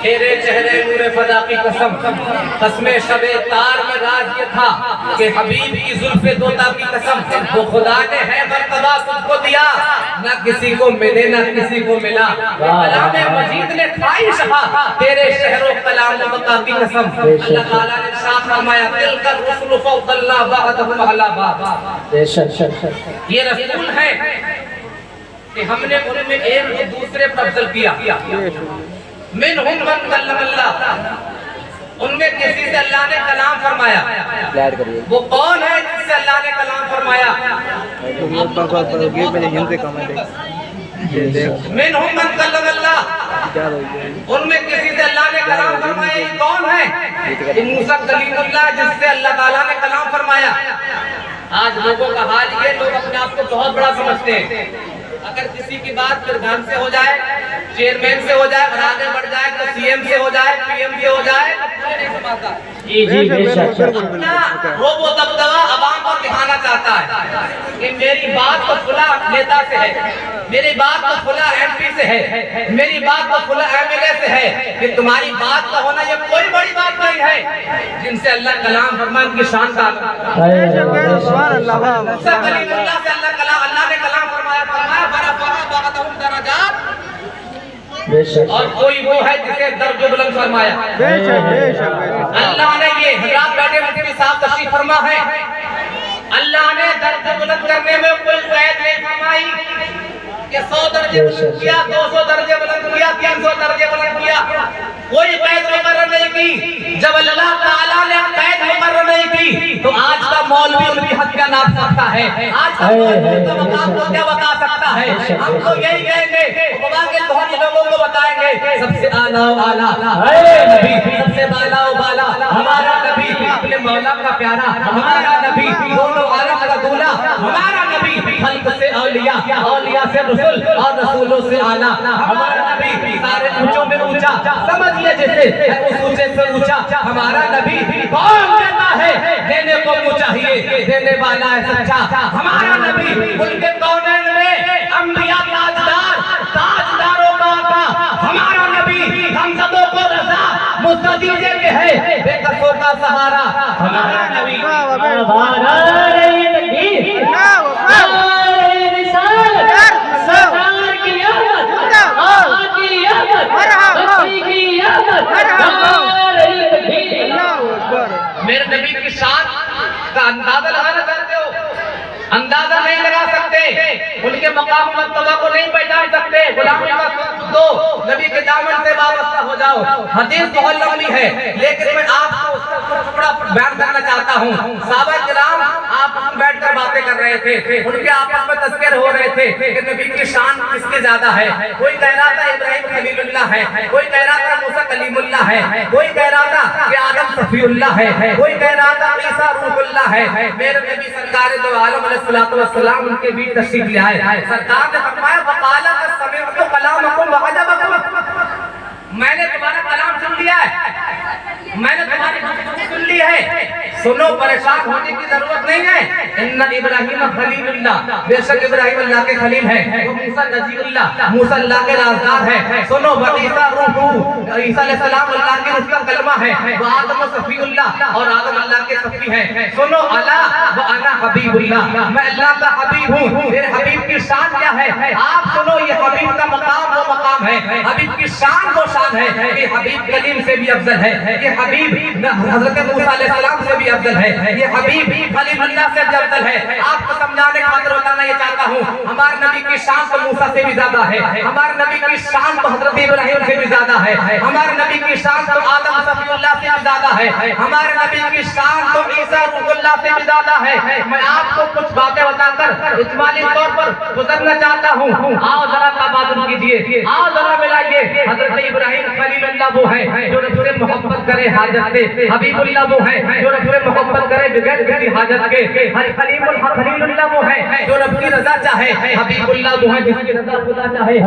تیرے چہرے نور فدا کی قسم، قسم شب تار میں راز یہ تھا کہ حبیب کی زلف دوتا کی قسم، وہ خدا نے ہے مرتبہ تجھ کو دیا، نہ کسی کو ملے نہ کسی کو ملا۔ کلام مجید نے کھائی شہا تیرے شہر و کلام مقا کی قسم۔ اللہ تعالیٰ نے ارشاد فرمایا تلک الرسل فضلنا بعضهم علی بعض۔ یہ رسول ہے کہ ہم نے ان میں ایک دوسرے پر افضل کیا۔ منہم من کلم اللہ، ان میں کسی سے اللہ نے کلام فرمایا۔ وہ کون ہے جس سے اللہ نے کلام فرمایا؟ منہم من کلم اللہ، ان میں کسی سے اللہ نے کلام فرمایا۔ یہ کون ہے؟ موسیٰ کلیم اللہ، جس سے اللہ تعالیٰ نے کلام فرمایا۔ آج لوگوں کا حال یہ، لوگ اپنے آپ کو بہت بڑا سمجھتے ہیں۔ اگر کسی کی بات پردھان سے ہو جائے، چیئرمین سے ہو جائے، اور آگے بڑھ جائے تو سی ایم سے ہو جائے، پی ایم سے ہو جائے، نہیں سمجھتا۔ اپنا روب و دبدبہ عوام کو دکھانا چاہتا ہے کہ میری بات تو فلاں نیتا سے ہے، میری بات تو فلاں ایم پی سے ہے، میری بات تو فلاں ایم ایل اے سے ہے۔ کہ تمہاری بات کا ہونا یہ کوئی بڑی بات نہیں ہے۔ جن سے اللہ کلام فرمائے ان کی شان کا اللہ سے اللہ نے کلام فرمایا، درجات، اور کوئی وہ ہے جسے درجہ بلند فرمایا۔ اللہ نے یہ حضرات بیٹھے مفتی صاحب تشریف فرما ہے، اللہ نے درجہ بلند کرنے میں کوئی قید نہیں فرمائی کہ 100 درجے بلند کیا، 200 درجے بلند کیا، 300 درجے بلند کیا، کوئی قید مقرر نہیں کی۔ جب اللہ تعالیٰ نے قید مقرر نہیں کی تو آج کا مولوی ان کی حد کیا ناپ سکتا ہے؟ آج کا مولوی تو مقام کو کیا بتا سکتا ہے؟ ہم تو یہی کہیں گے، خدا کے دہانی لوگوں کو بتائیں گے، سب سے اعلیٰ و اعلیٰ نبی، سب سے بالا و بالا ہمارا نبی، اپنے مولا کا پیارا ہمارا نبی، دونوں عالم کا دولا ہمارا نبی، خلق سے اولیاء، اولیاء سے رسول اور رسولوں سے اعلیٰ ہمارا نبی، سارے اونچوں میں اونچا، سمجھ لے جیسے اس اونچے سے اونچا ہمارا نبی۔ کون دیتا ہے؟ دینے کو منہ چاہیے، دینے والا ہے سچا ہمارا نبی۔ ان کے کونین میں انبیاء تاجدار، تاجداروں کا آقا ہمارا نبی، ہمزدوں کو رضا مستجیزے کے ہے، بے قصور کا سہارا ہمارا نبی۔ ہمارا نبی میرے نبی کی شان کا اندازہ لگانا چاہتے ہو؟ اندازہ نہیں لگا سکتے، ان کے مقام مرتبہ کو نہیں پہچان سکتے۔ غلامی کا دو، نبی کے دامن سے وابستہ ہو جاؤ۔ حدیث بہت لمبی ہے لیکن میں آپ کو اس کا ٹکڑا بیان کرنا چاہتا ہوں۔ صحابہ کرام آپ بیٹھ کر باتیں کر رہے تھے، ان کے آپس میں تذکر ہو رہے تھے کہ نبی کی شان کس کے زیادہ ہے۔ کوئی کہہ رہا تھا ابراہیم خلیل اللہ ہے، کوئی کہہ رہا تھا موسیٰ کلیم اللہ ہے، کوئی کہہ رہا تھا کہ آدم صفی اللہ ہے، کوئی کہہ رہا تھا عیسیٰ روح اللہ ہے۔ میرے نبی سرکار دو عالم علیہ السلام ان کے بیچ تشریف لے آئے۔ سرکار نے فرمایا وقال قد سمعت کلامکم وعجبکم، میں نے تمہارا کلام سن لیا ہے، میں نے تمہاری گفتگو سن لی ہے، سنو پریشان ہونے کی ضرورت نہیں ہے۔ ان ابراہیم خلیل اللہ، بے شک ابراہیم اللہ کے خلیل ہے، وہ موسیٰ نجی اللہ، موسیٰ اللہ کے رازدار ہے۔ سنو عیسیٰ روح، عیسیٰ علیہ السلام اللہ کی روح کا کلمہ ہے، وہ آدم صفی اللہ اور آدم اللہ کے صفی ہے۔ سنو الا وانا حبیب اللہ، میں اللہ کا حبیب ہوں، میرے حبیب کی شان کیا ہے آپ سنو۔ یہ حبیب کا مقام وہ مقام ہے، حبیب کی شان وہ شان ہے، یہ حبیب کلیم سے بھی افضل ہے، یہ حبیب حضرت موسیٰ علیہ السلام سے بھی افضل ہے، یہ حبیب خلیل اللہ سے بھی افضل ہے۔ آپ کو سمجھانے کا خاطر بتانا یہ چاہتا ہوں ہمارے نبی کی شان تو موسیٰ سے بھی زیادہ ہے، ہمارے نبی کی شان تو حضرت ابراہیم سے بھی زیادہ ہے، ہمارے نبی کی شان تو آدم صفی اللہ سے بھی زیادہ ہے، ہمارے نبی کی شان تو عیسیٰ روح اللہ سے بھی زیادہ ہے۔ میں آپ کو کچھ باتیں بتا کر اجمالی طور پر گزرنا چاہتا ہوں۔ آؤ ذرا تبادل کیجئے، آؤ ذرا ملائیے۔ حضرت ابراہیم خلیل اللہ وہ ہے جو رب سے محبت کرے حاجت سے، حبیب اللہ وہ ہے جو رب سے محبت کرے بغیر کسی حاجت کے، خلیل اللہ وہ ہے جو رب کی رضا چاہے، حبیب اللہ وہ ہے جس کی رضا خدا چاہے۔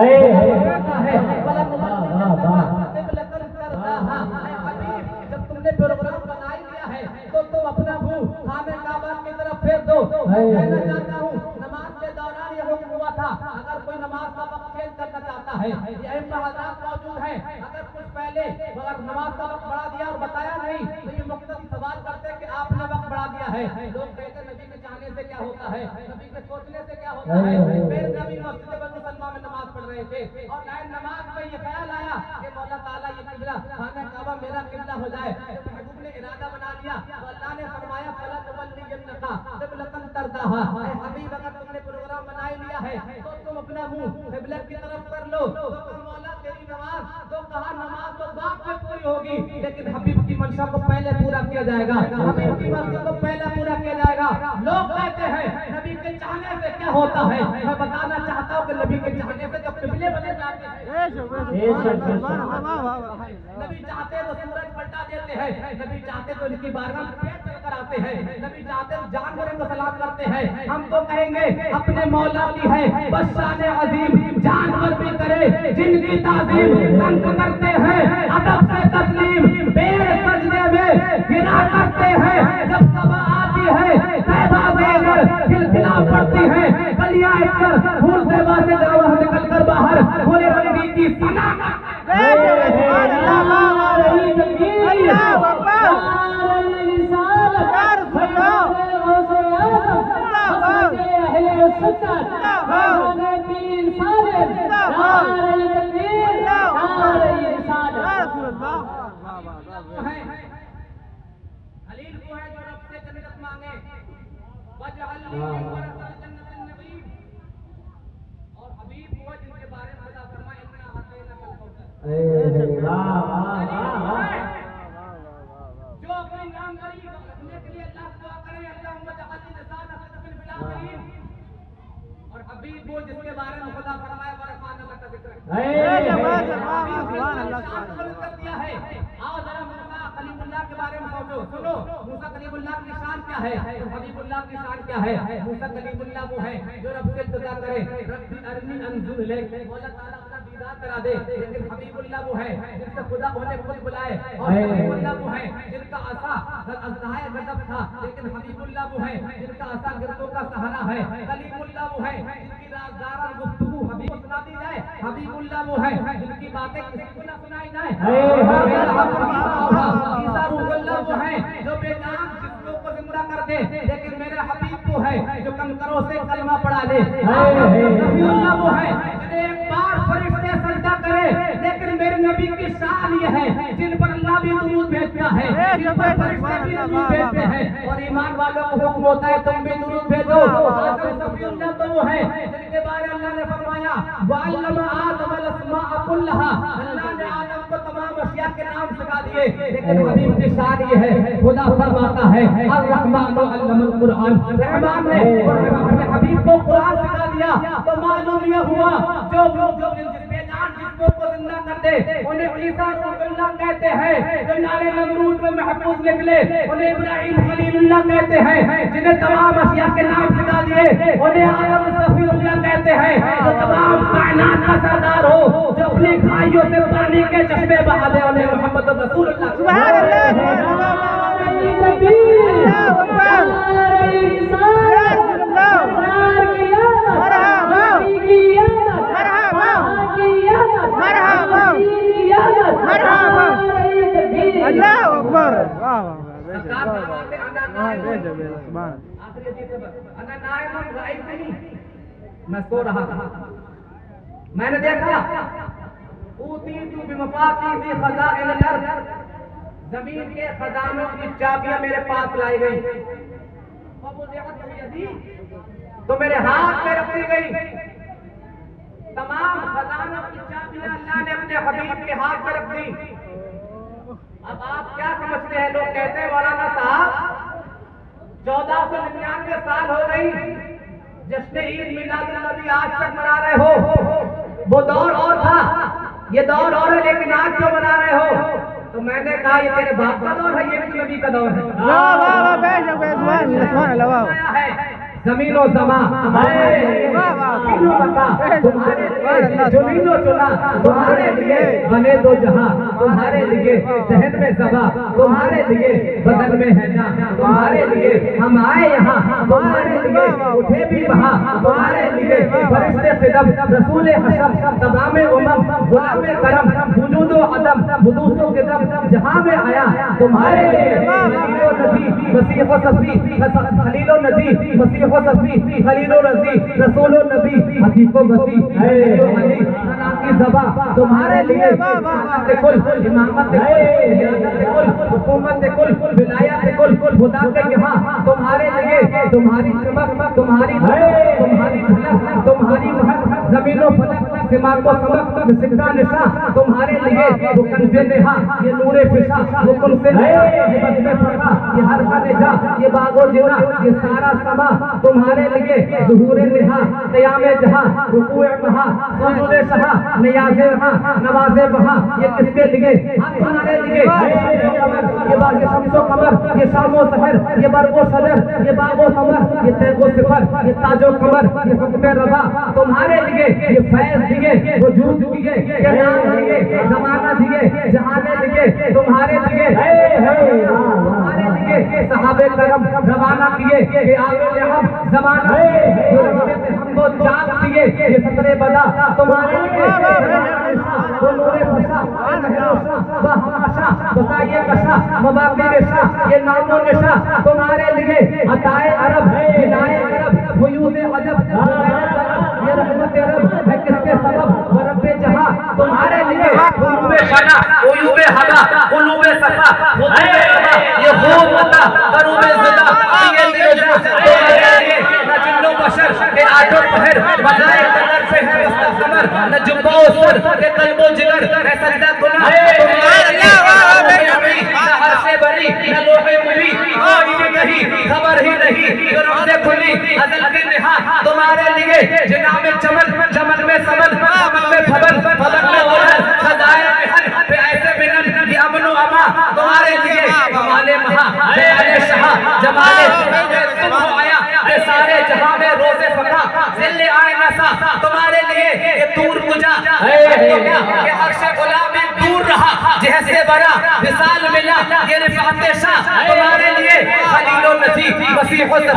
جب تم نے پروگرام بنا ہی لیا ہے تو تم اپنا منہ خانہ کعبہ کی طرف پھیر دو۔ میں کہنا چاہتا ہوں نماز کے دوران یہ حکم ہوا تھا اگر کوئی نماز کا وقت چینج کرنا چاہتا ہے، یہ ائمہ حضرات موجود ہیں، اگر کچھ پہلے اگر نماز کا وقت بڑھا دیا اور بتایا نہیں تو یہ مقتدی سوال کرتے کہ آپ نے وقت بڑھا دیا ہے۔ لوگ کہتے ہیں نبی کے چاہنے سے کیا ہوتا ہے، نبی کے سوچنے سے کیا ہوتا ہے۔ میرے نبی مسجد بنو سلمہ میں نماز پڑھ رہے تھے اور نماز میں یہ خیال آیا کہ مولا تعالیٰ یہ قبلہ خانہ کعبہ میرا قبلہ ہو جائے۔ جب محبوب نے ارادہ بنا لیا تو اللہ نے فرمایا فَلَا تُوَلِّيَنَّكَ قِبْلَةً تَرْضَاهَا۔ اے حبیب اگر تم نے پروگرام بنا ہی لیا ہے تو تم اپنا منہ قبلہ کی طرف کر لو۔ تو مولا تیری نماز تو کہا نماز تو بعد میں پوری ہوگی لیکن حبیب کی منشا کو پہلے پورا کیا جائے گا، حبیب کی مرضی کو پہلے پورا کیا جائے گا۔ لوگ کہتے ہیں نبی کے چاہنے سے کیا ہوتا ہے، میں بتانا چاہتا ہوں کہ نبی کے چاہنے سے جب قبلے بدل جاتے ہیں، نبی چاہتے تو سورج پلٹا دیتے ہیں، نبی چاہتے تو ان کی بارگاہ میں پیٹ چل کر آتے ہیں، نبی چاہتے تو جانوروں کو سلام کرتے ہیں۔ ہم تو کہیں گے اپنے مولا کی ہے بس شان عظیم، جانور بھی کرے جن کی تعظیم، سنت کرتے ہیں ادب سے تسلیم، پیڑ سجدے میں گرا کرتے ہیں، جب صبح آتی ہے طیبہ زینر کھلکھلا پڑتی ہے، گلیاں اکثر پھول طیبہ سے جاوا نکل کر باہر کھولے رنگی کی سنا خلیل کو ہے جو رب سے جنت مانگے وَجْعَلْنِي مِن وَرَثَةِ جَنَّةِ النَّعِيمِ، اور حبیب کو ہے جن کے بارے میں خدا فرمائے اِنَّا أَعْطَيْنَاكَ الْكَوْثَرَ، جو اپنی ناموری رکھنے کے لیے اللہ سے دعا کرے اللہم اجعلنی لسان صدق فی الآخرین، اور حبیب وہ جس کے بارے میں خدا فرمائے وَرَفَعْنَا لَكَ ذِکْرَکَ، سبحان اللہ کر دیا ہے۔ آؤ ذرا موسیٰ کلیم اللہ کے بارے میں سوچو، سنو موسیٰ کلیم اللہ کی شان کیا ہے، حبیب اللہ کی شان کیا ہے۔ موسیٰ کلیم اللہ وہ ہے جو رب سے التجا کرے ربی ارنی انظر الیک، مولا تعالیٰ اپنا دیدار کرا دے، لیکن حبیب اللہ وہ ہے جس سے خدا انہیں خود بلائے، اور کلیم اللہ وہ ہے جن کا عصا ازدہائے غضب تھا، لیکن حبیب اللہ وہ ہے جن کا عصا گردوں کا سہارا ہے۔ کلیم اللہ وہ ہے جن کی رازداران گفتگو حبیب سنا دی جائے، حبیب اللہ وہ ہے جن کی باتیں کسی کو نہ سنائی جائے۔ عیسیٰ روح اللہ وہ ہے جو بے جان جسموں کو زندہ کر دے، لیکن میرے حبیب وہ ہے جو کنکروں سے کلمہ پڑھا دے۔ نبی اللہ وہ ہے جنہیں ایک بار فرشتے سجدہ کرے، لیکن میرے نبی کی شان یہ ہے جن پر اللہ بھی درود بھیجتا ہے، جن پر فرشتے بھی درود بھیجتے ہیں، اور ایمان والوں کو حکم ہوتا ہے تم بھی درود بھیجو۔ آدم صفی اللہ تو وہ ہے جن کے بارے اللہ نے فرمایا وَعَلَّمَ آدَمَ الْأَسْمَاءَ كُلَّهَا، اللہ نے آدم کو تمام اشیاء کے نام سکھا دیے، لیکن حبیب کی شان یہ ہے خدا فرماتا ہے الرحمن علم القرآن، رحمان نے اپنے حبیب کو قرآن سکھا دیا، تو معلوم یہ ہوا جو بے جان جسموں کو زندہ کر دے انہیں عیسیٰ روح اللہ کہتے ہیں، جو نارے نمرود میں محفوظ نکلے انہیں ابراہیم خلیل اللہ کہتے ہیں، جنہیں تمام اشیاء کے نام سکھا دیے انہیں آدم صفی اللہ کہتے ہیں، جو تمام کائنات کا سردار ہو، جو اپنی کھائیوں سے پانی کے چشمے بہا دے انہیں محمد رسول اللہ۔ سبحان اللہ، اللہ اکبر، میں سو رہا تھا، میں نے دیکھا اوتیتو بمفاتیح خزائن الارض، زمین کے خزانوں کی چابیاں میرے پاس لائی گئی، اور تو میرے ہاتھ میں رکھی گئی تمام خزانوں کی چابیاں اللہ نے اپنے حبیب کے ہاتھ میں رکھ دی. اب آپ کیا سمجھتے ہیں؟ لوگ کہتے ہیں مولانا صاحب 1499 سال ہو گئی جشن عید میلاد النبی آج تک منا رہے ہو. وہ دور اور تھا، یہ دور اور ہے، لیکن آج کیوں منا رہے ہو؟ تو میں نے کہا یہ تیرے باپ کا دور ہے، یہ بھی نبی کا دور ہے. زمین و زمان زمین و چنا تمہارے لیے بنے دو جہاں، تمہارے لیے ذہن میں زبا، تمہارے لیے بدن میں ہے جان، تمہارے لیے ہم آئے یہاں، تمہارے لیے اٹھے بھی وہاں، تمہارے لیے فرشتے خدم رسول حشم تمام امم غلام کرم وجود و عدم حدوث و قدم جہاں میں آیا تمہارے لیے خلیل و نبی مسیح و صفی خلیل و نبی مسیح و صفی خلیل و رضی رسول و نبی حقیق و وسیع علی سلام کی زبا تمہارے لیے کل امامت کل قیادت کل حکومت کل ولایت کل خدا کے یہاں تمہارے لیے تمہاری چمک تمہاری تمہاری جھلک تمہاری مہک زمین و فلک سماق و سمک سکہ نشاں تمہارے لیے وہ کنز نہا یہ نور فشا وہ کل سے یہ بزم فرقہ یہ ہر کا نجا یہ باغ و جنا یہ سارا سما تمہارے لیے ظہور نہا قیام جہاں رکوع مہا سجود شہا نیاز رہا نواز بہا یہ کس کے لیے؟ تمہارے لیے. یہ شمس و قمر یہ شام و سحر یہ برق و شجر یہ باغ و ثمر یہ تیغ و صفر یہ تاج و قمر یہ حکم رضا تمہارے لیے یہ فیض دیے وجود دیے یہ نام دیے زمانہ دیے جہانے دیے تمہارے لیے تمہارے لیے صحابہ کرم روانہ کیے کہ آگے ہم زمانہ ہم کو جان دیے یہ سطر بدا تمہارے لیے وہ نور فشا مہروشا بہماشا بسائے کشا مباقی رشا یہ نام و نشا تمہارے لیے عطائے عرب جلائے عرب فیوز عجب یہ رحمت عرب ہے کس کے سبب ورب جہاں تمہارے لیے قلوب فنا قیوب ہدا قلوب صفا خطوب رضا یہ خوب عطا قروب زدہ سید رضا تمہارے لیے نہ جن و بشر کے آٹھ و پہر بجائے قدر سے ہے مستقمر نہ جنبہ و سر کے قلب و جگر ہے سجدہ گناہ تمہارے لیے نہ ہر سے بری نہ لوح ملی کوئی نہیں خبر ہی نہیں جو رب سے کھلی ازل کے نہا تمہارے لیے جناح میں چمن چمن میں سمن سمن میں پھبن پھبن میں ورن خدائے مہن پہ ایسے منن یہ امن و اما تمہارے لیے کمال مہا جمال شہا جمال تم ہو آیا اے سارے جہاں میں روز فقہ ذل آئے نسا تمہارے لیے یہ دور کجا کہ عرش غلام دور رہا جیسے بڑا وصال ملا یہ رفعت شاہ تمہارے لیے خلیل و نجی مسیح و صفی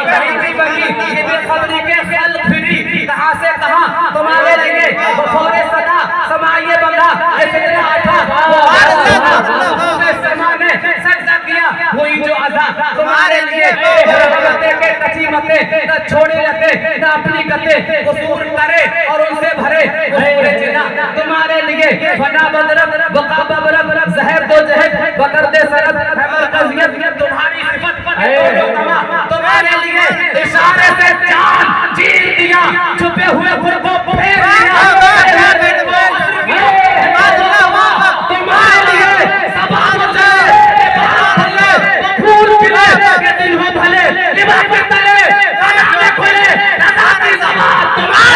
قریبی بگی یہ بے خبری کے خلق پھری کہاں سے کہاں تمہارے لیے بخور صدا سمائیے بندہ اے فتنہ آٹھا سمانے سجدہ کیا وہی جو عزا تمہارے لیے رحمتے کے قسیمتے نہ چھوڑے رہتے نہ اپنی کتے قصور کرے اور ان سے بھرے قصور جنا تمہارے لیے فنا بدرب بقا ببرب زہر دو جہد وقرد سرد ہے مرکزیت تمہاری صفت تمہارے لیے اشارے سے جان جیل دیا چھپے ہوئے خود کو پھیر دیا تمہارے لیے سبا مچائے دل ہو بھلے لباس میں تلے کھلے رضا کی زبان تمہارے